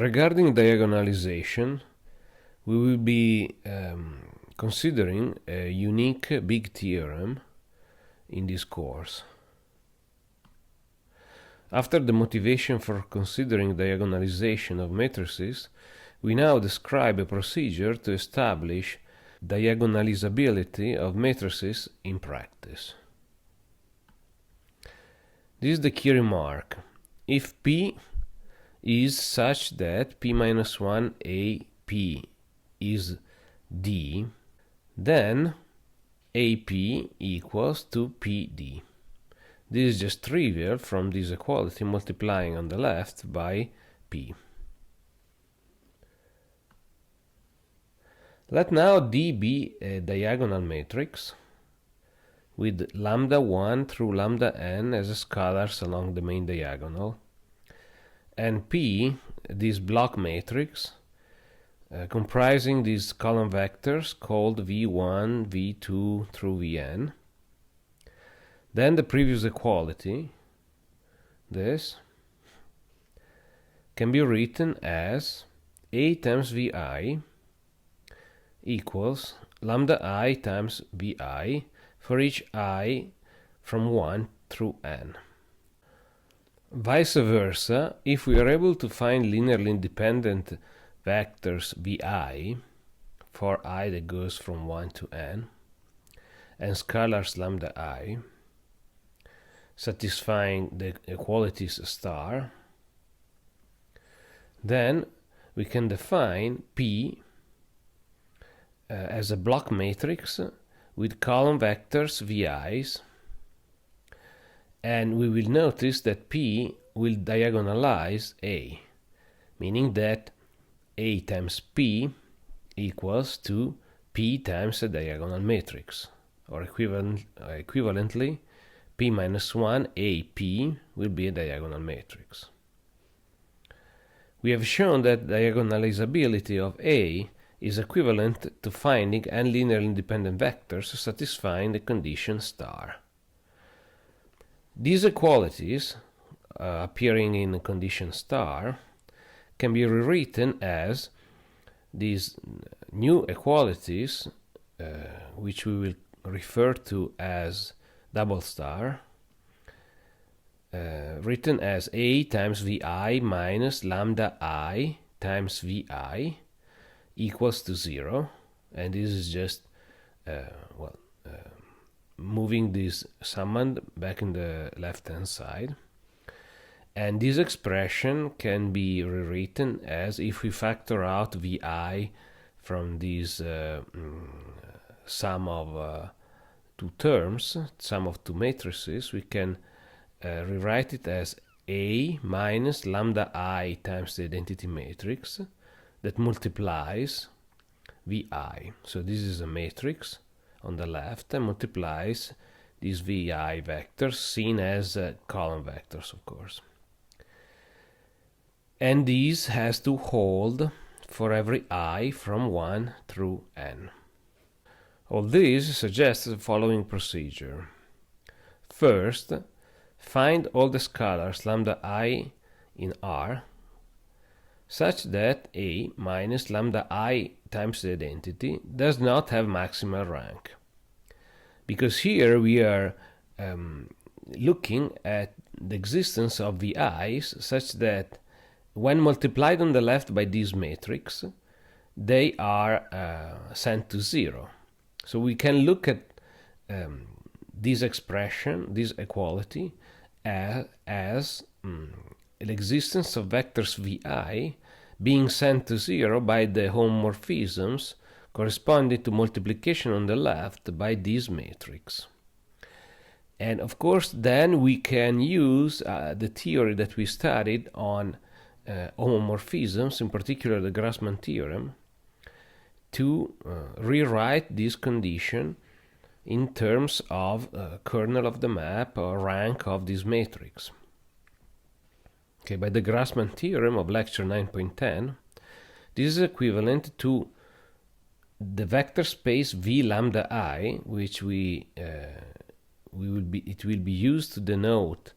Regarding diagonalization, we will be considering a unique big theorem in this course. After the motivation for considering diagonalization of matrices, we now describe a procedure to establish diagonalizability of matrices in practice. This is the key remark. If P is such that P minus 1 AP is D, then AP equals to PD. This is just trivial from this equality multiplying on the left by P. Let now D be a diagonal matrix with lambda 1 through lambda n as scalars along the main diagonal, and P, this block matrix, comprising these column vectors called v1, v2 through vn. Then the previous equality, this, can be written as A times vi equals lambda I times vi for each I from 1 through n. Vice versa, if we are able to find linearly independent vectors vi for I that goes from 1 to n, and scalars lambda I, satisfying the equalities star, then we can define P as a block matrix with column vectors vi's, and we will notice that P will diagonalize A, meaning that A times P equals to P times a diagonal matrix, or equivalently, P minus 1 AP will be a diagonal matrix. We have shown that diagonalizability of A is equivalent to finding n linearly independent vectors satisfying the condition star. These equalities, appearing in condition star, can be rewritten as these new equalities, which we will refer to as double star, written as A times vi minus lambda I times vi equals to 0, and this is just moving this summand back in the left hand side. And this expression can be rewritten as, if we factor out vi from this sum of two terms, sum of two matrices, we can rewrite it as A minus lambda I times the identity matrix that multiplies vi. So this is a matrix on the left and multiplies these vi vectors, seen as column vectors, of course. And this has to hold for every I from 1 through n. All this suggests the following procedure. First, find all the scalars lambda I in R such that A minus lambda I times the identity does not have maximal rank. Because here we are looking at the existence of vi's such that when multiplied on the left by this matrix, they are sent to 0. So we can look at this expression, this equality, as the existence of vectors vi being sent to 0 by the homomorphisms corresponding to multiplication on the left by this matrix. And of course, then we can use the theory that we studied on homomorphisms, in particular the Grassmann theorem, to rewrite this condition in terms of kernel of the map or rank of this matrix. Okay, by the Grassmann theorem of lecture 9.10, this is equivalent to the vector space V lambda I, which it will be used to denote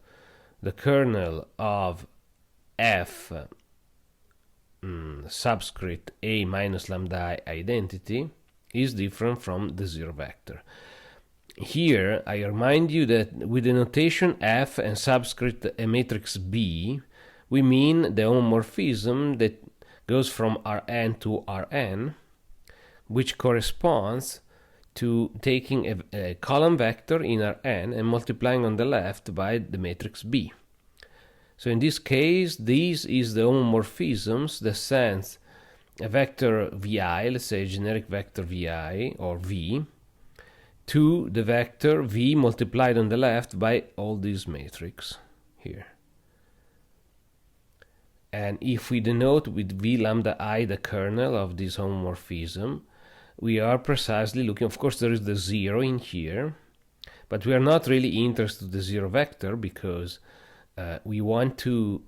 the kernel of f subscript A minus lambda I identity is different from the zero vector. Here, I remind you that with the notation F and subscript a matrix B, we mean the homomorphism that goes from Rn to Rn, which corresponds to taking a column vector in Rn and multiplying on the left by the matrix B. So in this case, this is the homomorphisms that sends a vector Vi, let's say a generic vector Vi or V, to the vector V multiplied on the left by all these matrix here. And if we denote with V lambda I the kernel of this homomorphism, we are precisely looking, of course there is the zero in here, but we are not really interested in the zero vector because we want to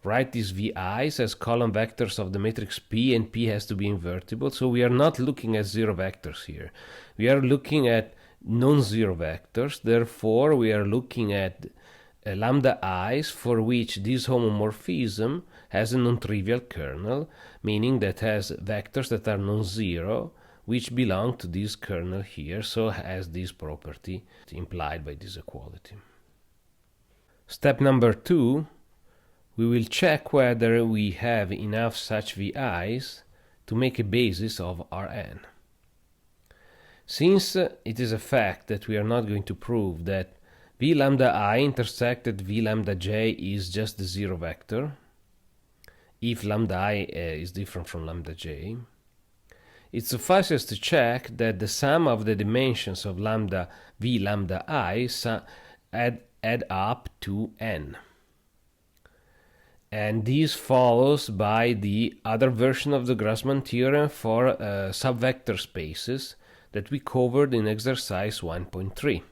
write these VI's as column vectors of the matrix P, and P has to be invertible. So we are not looking at zero vectors here. We are looking at non-zero vectors. Therefore, we are looking at lambda i's for which this homomorphism has a non-trivial kernel, meaning that has vectors that are non-zero, which belong to this kernel here, so has this property implied by this equality. Step number 2, we will check whether we have enough such VI's to make a basis of Rn. Since it is a fact that we are not going to prove that V lambda I intersected V lambda j is just the zero vector, if lambda I is different from lambda j, it suffices to check that the sum of the dimensions of lambda V lambda I add up to n. And this follows by the other version of the Grassmann theorem for subvector spaces that we covered in exercise 1.3.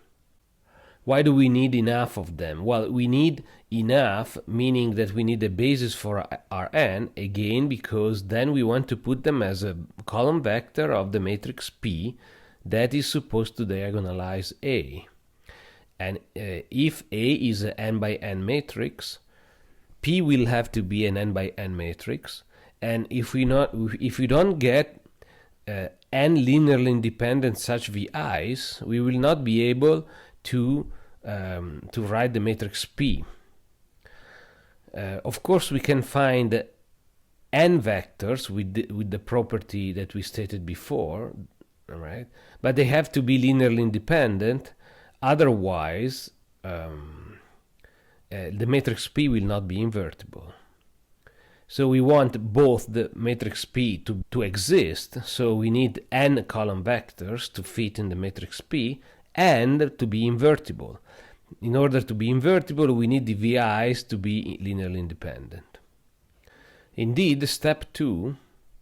Why do we need enough of them? Well, we need enough, meaning that we need a basis for Rn, again, because then we want to put them as a column vector of the matrix P that is supposed to diagonalize A. And if A is an n by n matrix, P will have to be an n by n matrix, and if we don't get n linearly independent such VI's, we will not be able to write the matrix P. Of course, we can find n vectors with the property that we stated before, right? But they have to be linearly independent. Otherwise, the matrix P will not be invertible. So we want both the matrix P to exist, so we need n column vectors to fit in the matrix P, and to be invertible. In order to be invertible, we need the VI's to be linearly independent. Indeed, step 2,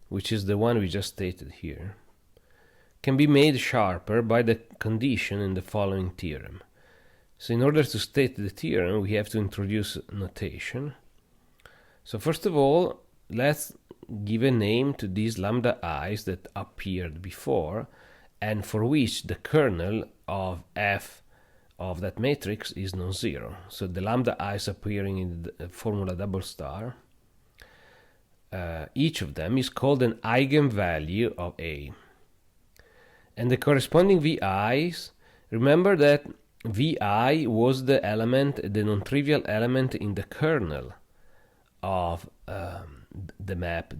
which is the one we just stated here, can be made sharper by the condition in the following theorem. So in order to state the theorem, we have to introduce notation. So first of all, let's give a name to these lambda i's that appeared before, and for which the kernel of F of that matrix is non-zero. So the lambda i's appearing in the formula double star, each of them is called an eigenvalue of A. And the corresponding VI's, remember that Vi was the element, the non-trivial element in the kernel of the map,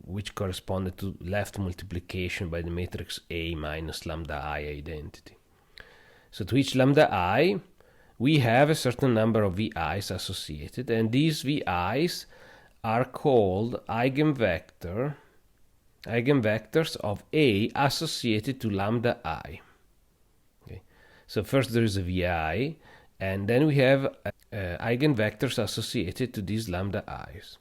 which corresponded to left multiplication by the matrix A minus lambda I identity. So to each lambda I, we have a certain number of VI's associated, and these VI's are called eigenvectors of A associated to lambda I. Okay. So first there is a VI, and then we have eigenvectors associated to these lambda i's.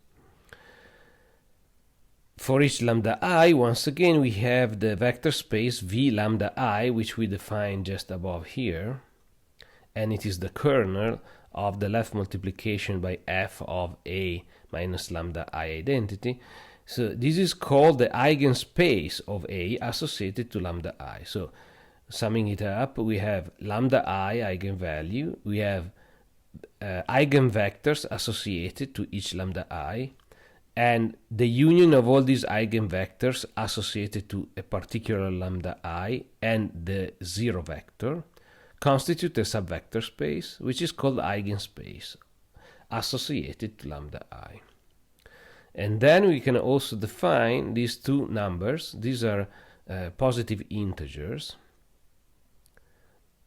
For each lambda I, once again, we have the vector space V lambda I, which we define just above here, and it is the kernel of the left multiplication by F of A minus lambda I identity. So this is called the eigenspace of A associated to lambda I. So summing it up, we have lambda I eigenvalue, we have eigenvectors associated to each lambda I, And the union of all these eigenvectors associated to a particular lambda I and the zero vector constitute a subvector space, which is called eigenspace, associated to lambda I. And then we can also define these two numbers. These are positive integers,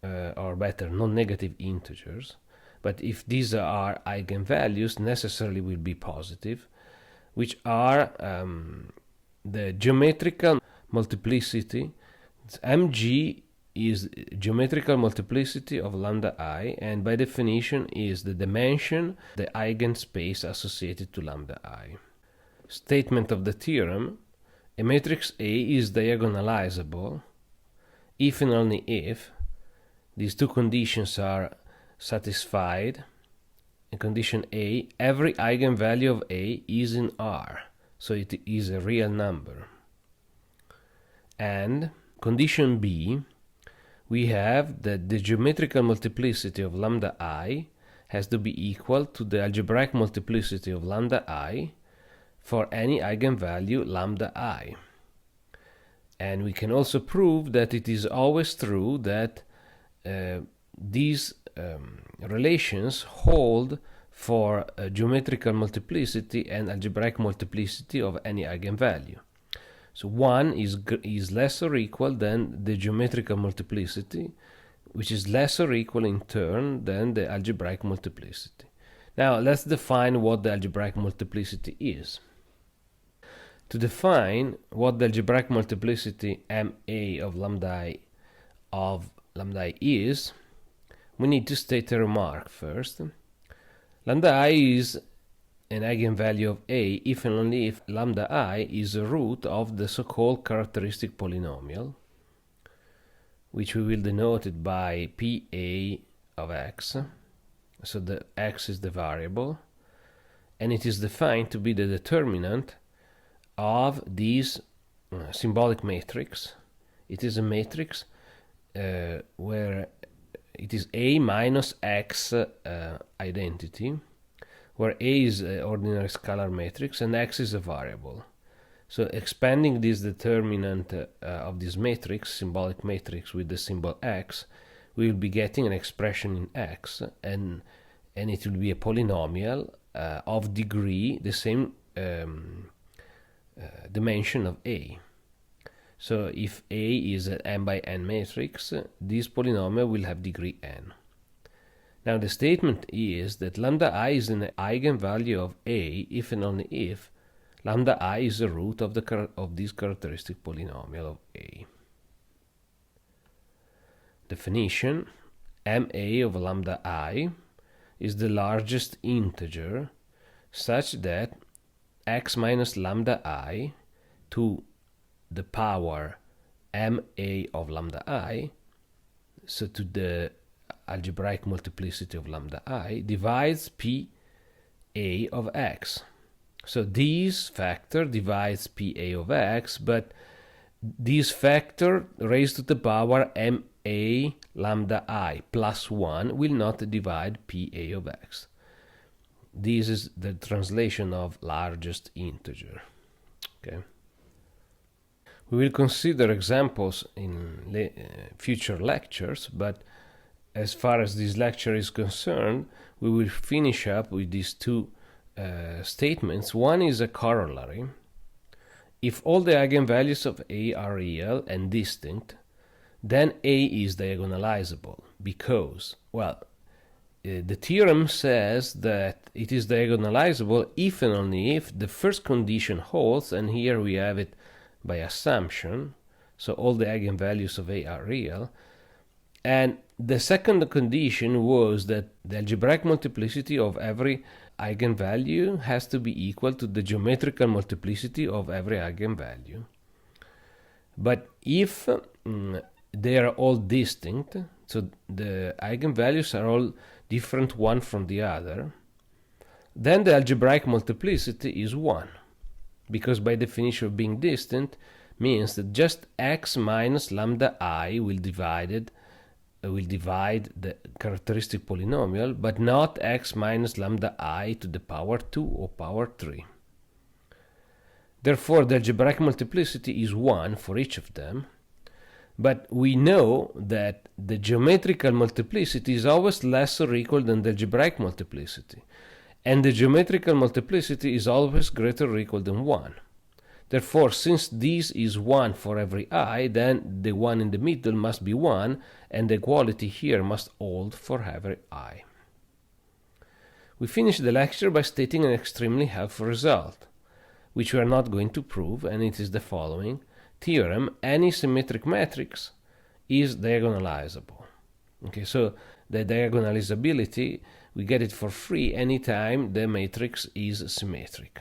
or better, non-negative integers. But if these are eigenvalues, necessarily will be positive, which are the geometrical multiplicity. Mg is geometrical multiplicity of lambda I, and by definition is the dimension, the eigenspace associated to lambda I. Statement of the theorem: a matrix A is diagonalizable if and only if these two conditions are satisfied. In condition A, every eigenvalue of A is in R, so it is a real number. And condition B, we have that the geometrical multiplicity of lambda I has to be equal to the algebraic multiplicity of lambda I for any eigenvalue lambda I. And we can also prove that it is always true that these relations hold for geometrical multiplicity and algebraic multiplicity of any eigenvalue. So 1 is less or equal than the geometrical multiplicity, which is less or equal in turn than the algebraic multiplicity. Now let's define what the algebraic multiplicity is. To define what the algebraic multiplicity MA of lambda I is, we need to state a remark first. Lambda I is an eigenvalue of A if and only if lambda I is a root of the so-called characteristic polynomial, which we will denote it by PA of x. So the x is the variable, and it is defined to be the determinant of this symbolic matrix. It is a matrix where it is A minus x identity, where A is an ordinary scalar matrix and x is a variable. So expanding this determinant of this matrix, symbolic matrix, with the symbol x, we will be getting an expression in x, and it will be a polynomial of degree, the same dimension of A. So if A is an n by n matrix, this polynomial will have degree n. Now the statement is that lambda I is an eigenvalue of A if and only if lambda I is a root of this characteristic polynomial of A. Definition: MA of lambda I is the largest integer such that x minus lambda I to the power MA of lambda I, so to the algebraic multiplicity of lambda I, divides PA of x. So this factor divides PA of x, but this factor raised to the power MA lambda I plus 1 will not divide PA of x. This is the translation of largest integer. Okay. We will consider examples in future lectures, but as far as this lecture is concerned, we will finish up with these two statements. One is a corollary. If all the eigenvalues of A are real and distinct, then A is diagonalizable because, well, the theorem says that it is diagonalizable if and only if the first condition holds, and here we have it by assumption, so all the eigenvalues of A are real. And the second condition was that the algebraic multiplicity of every eigenvalue has to be equal to the geometrical multiplicity of every eigenvalue. But if they are all distinct, so the eigenvalues are all different one from the other, then the algebraic multiplicity is 1, because by definition of being distant means that just x minus lambda I will divide the characteristic polynomial, but not x minus lambda I to the power 2 or power 3. Therefore, the algebraic multiplicity is 1 for each of them. But we know that the geometrical multiplicity is always less or equal than the algebraic multiplicity. And the geometrical multiplicity is always greater or equal than 1. Therefore, since this is 1 for every I, then the one in the middle must be 1, and the equality here must hold for every I. We finish the lecture by stating an extremely helpful result, which we are not going to prove, and it is the following. Theorem, any symmetric matrix is diagonalizable. Okay, so the diagonalizability, we get it for free anytime the matrix is symmetric.